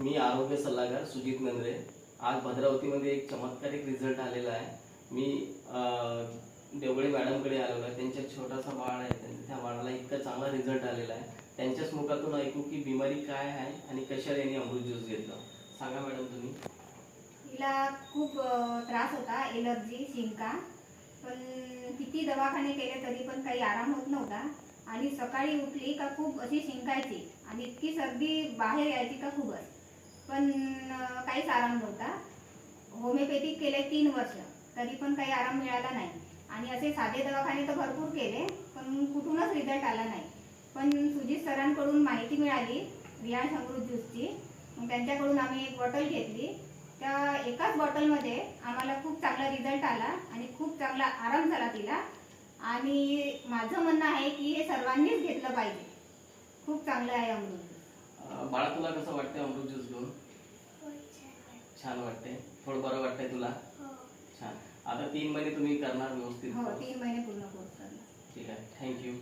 मी आरोग्य सल्लागार सुजित नंद्रे. आज भद्रावतीमध्ये एक चमत्कारिक रिझल्ट आलेला आहे. मी देवगडे मॅडमकडे आलेलो आहे. त्यांच्या छोटासा बाळ आहे, त्या बाळाला इतका चांगला रिझल्ट आलेला आहे. त्यांच्याच मुखातून ऐकू की बिमारी काय आहे आणि कशाला यांनी अमृत ज्यूस घेतलं. सांगा मॅडम तुम्ही. तिला खूप त्रास होता, एलर्जी, शिंका. पण किती दवाखाने केले तरी पण काही आराम होत नव्हता. आणि सकाळी उठली का खूप अशी शिंकायची आणि इतकी सर्दी बाहेर यायची का खूपच. पण काहीच आराम नव्हता. होमिओपॅथिक केले 3 वर्ष तरी पण काही आराम मिळाला नाही. आणि असे साधे दवाखाने तर भरपूर केले पण कुठूनच रिझल्ट आला नाही. पण सुजित सरांकडून माहिती मिळाली रियाज अमृत ज्यूसची. मग त्यांच्याकडून आम्ही एक बॉटल घेतली. त्या एकाच बॉटलमध्ये आम्हाला खूप चांगला रिझल्ट आला आणि खूप चांगला आराम झाला तिला. आणि माझं म्हणणं आहे की हे सर्वांनीच घेतलं पाहिजे. खूप चांगलं आहे अमृत ज्यूस. बाळा तुला कसं वाटतंय अमृत ज्यूस घेऊन? छान वाटतंय. थोडं बरं वाटतंय तुला? छान. आता 3 महिने तुम्ही करणार व्यवस्थित? हो, 3 महिने पूर्ण कोर्स करणार. ठीक आहे. थँक्यू.